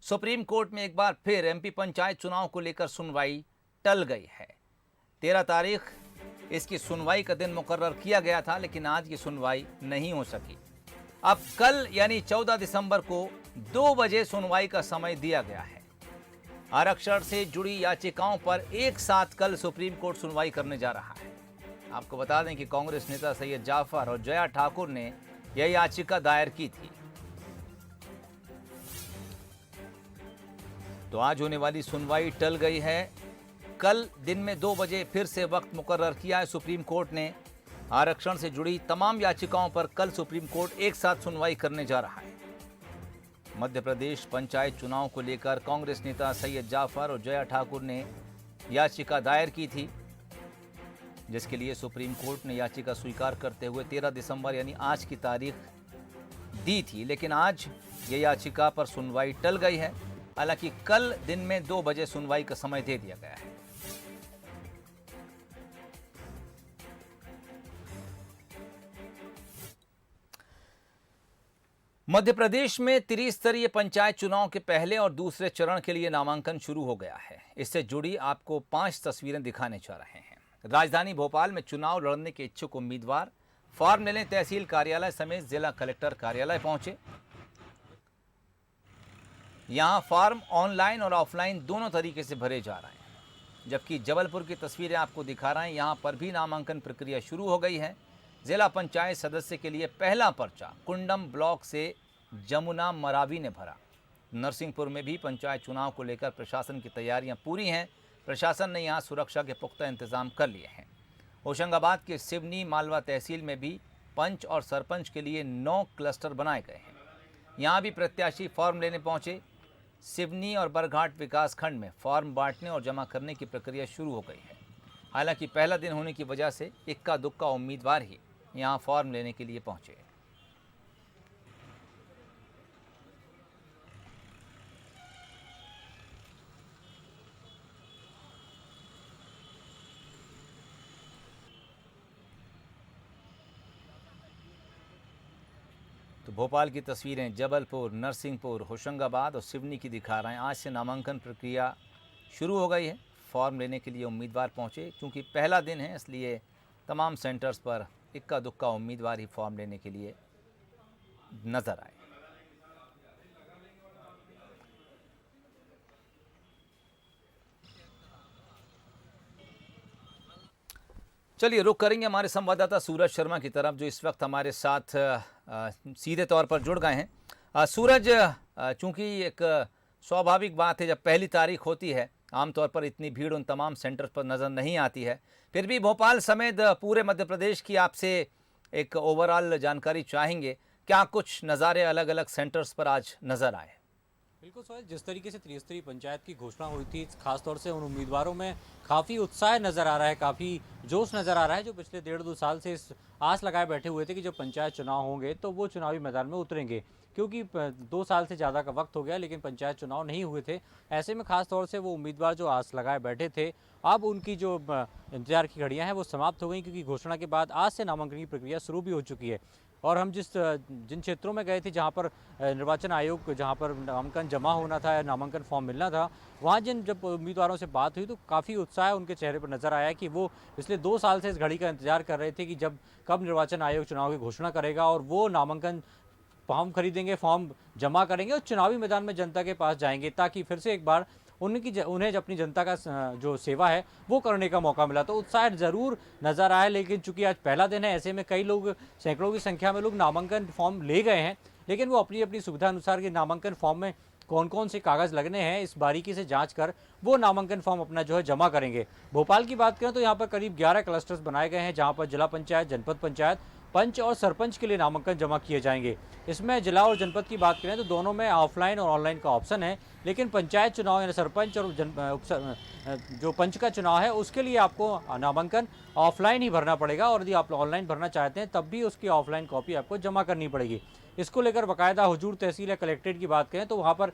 Supreme court में एक बार फिर एमपी पंचायत चुनाव को लेकर सुनवाई टल गई है। 13 तारीख इसकी सुनवाई का दिन मुकर्रर किया गया था, लेकिन आज की सुनवाई नहीं हो सकी। अब कल यानी 14 दिसंबर को 2 बजे सुनवाई का समय दिया गया है। आरक्षण से जुड़ी याचिकाओं पर एक साथ कल सुप्रीम कोर्ट सुनवाई करने जा रहा है। आपको बता दें कि कांग्रेस नेता सैयद जाफर और जया ठाकुर ने यह याचिका दायर की थी। तो आज होने वाली सुनवाई टल गई है। कल दिन में 2 बजे फिर से वक्त मुकर्रर किया है सुप्रीम कोर्ट ने। आरक्षण से जुड़ी तमाम याचिकाओं पर कल सुप्रीम कोर्ट एक साथ सुनवाई करने जा रहा है। मध्य प्रदेश पंचायत चुनाव को लेकर कांग्रेस नेता सैयद जाफर और जया ठाकुर ने याचिका दायर की थी, जिसके लिए सुप्रीम कोर्ट ने याचिका स्वीकार करते हुए 13 दिसंबर यानी आज की तारीख दी थी। लेकिन आज ये याचिका पर सुनवाई टल गई है। हालांकि कल दिन में 2 बजे सुनवाई का समय दे दिया गया है। मध्य प्रदेश में त्रिस्तरीय पंचायत चुनाव के पहले और दूसरे चरण के लिए नामांकन शुरू हो गया है। इससे जुड़ी आपको 5 तस्वीरें दिखाने जा रहे हैं। राजधानी भोपाल में चुनाव लड़ने के इच्छुक उम्मीदवार फॉर्म लेने तहसील कार्यालय समेत जिला कलेक्टर कार्यालय पहुंचे। यहां फॉर्म ऑनलाइन और ऑफलाइन दोनों तरीके से भरे जा रहे हैं। जबकि जबलपुर की तस्वीरें आपको दिखा रहे हैं, यहां पर भी नामांकन प्रक्रिया शुरू हो गई है। जिला पंचायत सदस्य के लिए पहला पर्चा कुंडम ब्लॉक से जमुना मरावी ने भरा। नरसिंहपुर में भी पंचायत चुनाव को लेकर प्रशासन की तैयारियां पूरी हैं। प्रशासन ने यहां सुरक्षा के पुख्ता इंतजाम कर लिए हैं। होशंगाबाद के सिवनी मालवा तहसील में भी पंच और सरपंच के लिए 9 क्लस्टर बनाए गए हैं। यहां भी प्रत्याशी फॉर्म लेने पहुंचे। सिवनी और बरघाट विकासखंड में फॉर्म बांटने और जमा करने की प्रक्रिया शुरू हो गई है। हालांकि पहला दिन होने की वजह से इक्का दुक्का उम्मीदवार ही यहां फॉर्म लेने के लिए पहुंचे। तो भोपाल की तस्वीरें जबलपुर, नरसिंहपुर, होशंगाबाद और सिवनी की दिखा रहे हैं। आज से नामांकन प्रक्रिया शुरू हो गई है। फॉर्म लेने के लिए उम्मीदवार पहुंचे। क्योंकि पहला दिन है, इसलिए तमाम सेंटर्स पर इक्का दुक्का उम्मीदवार ही फॉर्म लेने के लिए नजर आए। चलिए रुक करेंगे हमारे संवाददाता सूरज शर्मा की तरफ, जो इस वक्त हमारे साथ सीधे तौर पर जुड़ गए हैं। सूरज, चूंकि एक स्वाभाविक बात है, जब पहली तारीख होती है आमतौर पर इतनी भीड़ उन तमाम सेंटर पर नज़र नहीं आती है। फिर भी भोपाल समेत पूरे मध्य प्रदेश की आपसे एक ओवरऑल जानकारी चाहेंगे। क्या कुछ नज़ारे अलग अलग सेंटर्स पर आज नज़र आए? बिल्कुल सोहेल, जिस तरीके से त्रिस्तरीय पंचायत की घोषणा हुई थी, खासतौर से उन उम्मीदवारों में काफ़ी उत्साह नज़र आ रहा है, काफ़ी जोश नज़र आ रहा है, जो पिछले 1.5-2 साल से इस आस लगाए बैठे हुए थे कि जब पंचायत चुनाव होंगे तो वो चुनावी मैदान में उतरेंगे। क्योंकि 2 साल से ज़्यादा का वक्त हो गया, लेकिन पंचायत चुनाव नहीं हुए थे। ऐसे में खास तौर से वो उम्मीदवार जो आस लगाए बैठे थे, अब उनकी जो इंतजार की घड़ियाँ हैं वो समाप्त हो गई, क्योंकि घोषणा के बाद आज से नामांकन की प्रक्रिया शुरू भी हो चुकी है। और हम जिन क्षेत्रों में गए थे, जहाँ पर निर्वाचन आयोग, जहाँ पर नामांकन जमा होना था या नामांकन फॉर्म मिलना था, वहाँ जब उम्मीदवारों से बात हुई तो काफ़ी उत्साह उनके चेहरे पर नज़र आया कि वो पिछले 2 साल से इस घड़ी का इंतजार कर रहे थे कि कब निर्वाचन आयोग चुनाव की घोषणा करेगा और वो नामांकन फॉर्म खरीदेंगे, फॉर्म जमा करेंगे और चुनावी मैदान में जनता के पास जाएंगे, ताकि फिर से एक बार उन्हें अपनी जनता का जो सेवा है वो करने का मौका मिला। तो उत्साह ज़रूर नज़र आया, लेकिन चूंकि आज पहला दिन है, ऐसे में कई लोग, सैकड़ों की संख्या में लोग नामांकन फॉर्म ले गए हैं, लेकिन वो अपनी अपनी सुविधा अनुसार के नामांकन फॉर्म में कौन कौन से कागज़ लगने हैं इस बारीकी से जांच कर वो नामांकन फॉर्म अपना जो है जमा करेंगे। भोपाल की बात करें तो यहाँ पर करीब 11 क्लस्टर्स बनाए गए हैं, जहाँ पर जिला पंचायत, जनपद पंचायत, पंच और सरपंच के लिए नामांकन जमा किए जाएंगे। इसमें जिला और जनपद की बात करें तो दोनों में ऑफलाइन और ऑनलाइन का ऑप्शन है, लेकिन पंचायत चुनाव यानी सरपंच और जो पंच का चुनाव है उसके लिए आपको नामांकन ऑफलाइन ही भरना पड़ेगा, और यदि आप ऑनलाइन भरना चाहते हैं तब भी उसकी ऑफलाइन कॉपी आपको जमा करनी पड़ेगी। इसको लेकर बाकायदा हुजूर तहसील या कलेक्ट्रेट की बात करें तो वहाँ पर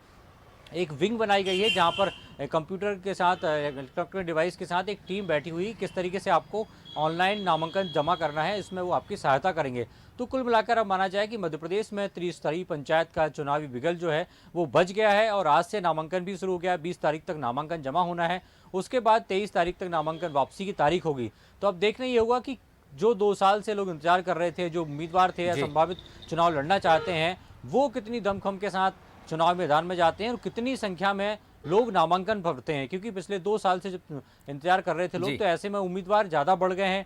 एक विंग बनाई गई है, जहाँ पर कंप्यूटर के साथ इलेक्ट्रॉनिक डिवाइस के साथ एक टीम बैठी हुई किस तरीके से आपको ऑनलाइन नामांकन जमा करना है इसमें वो आपकी सहायता करेंगे। तो कुल मिलाकर अब माना जाए कि मध्य प्रदेश में त्रिस्तरीय पंचायत का चुनावी बिगल जो है वो बच गया है और आज से नामांकन भी शुरू हो गया है। 20 तारीख तक नामांकन जमा होना है, उसके बाद 23 तारीख तक नामांकन वापसी की तारीख होगी। तो अब देखना ये होगा कि जो 2 साल से लोग इंतजार कर रहे थे, जो उम्मीदवार थे या जी। संभावित चुनाव लड़ना चाहते हैं, वो कितनी दमखम के साथ चुनाव मैदान में जाते हैं और कितनी संख्या में लोग नामांकन भरते हैं। क्योंकि पिछले 2 साल से जब इंतजार कर रहे थे जी। लोग, तो ऐसे में उम्मीदवार ज़्यादा बढ़ गए हैं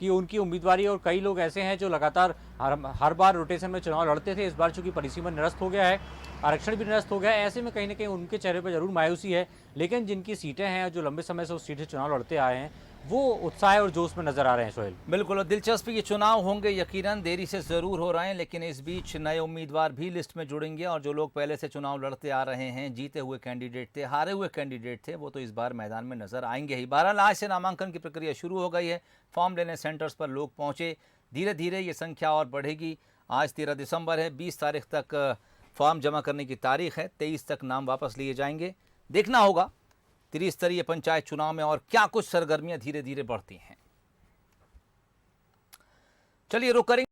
कि उनकी उम्मीदवारी, और कई लोग ऐसे हैं जो लगातार हर बार रोटेशन में चुनाव लड़ते थे। इस बार चूंकि परिसीमन निरस्त हो गया है, आरक्षण भी निरस्त हो गया है, ऐसे में कहीं ना कहीं उनके चेहरे पर जरूर मायूसी है। लेकिन जिनकी सीटें हैं, जो लंबे समय से उस सीट से चुनाव लड़ते आए हैं, वो उत्साह और जोश में नजर आ रहे हैं। सोहेल, बिल्कुल, और दिलचस्प ये चुनाव होंगे, यकीनन देरी से ज़रूर हो रहे हैं, लेकिन इस बीच नए उम्मीदवार भी लिस्ट में जुड़ेंगे और जो लोग पहले से चुनाव लड़ते आ रहे हैं, जीते हुए कैंडिडेट थे, हारे हुए कैंडिडेट थे, वो तो इस बार मैदान में नजर आएंगे ही। बहरहाल आज से नामांकन की प्रक्रिया शुरू हो गई है, फॉर्म लेने सेंटर्स पर लोग पहुंचे, धीरे धीरे ये संख्या और बढ़ेगी। आज 13 दिसंबर है, 20 तारीख तक फॉर्म जमा करने की तारीख है, 23 तक नाम वापस लिए जाएंगे। देखना होगा त्रिस्तरीय पंचायत चुनाव में और क्या कुछ सरगर्मियां धीरे धीरे बढ़ती हैं। चलिए रुक करेंगे।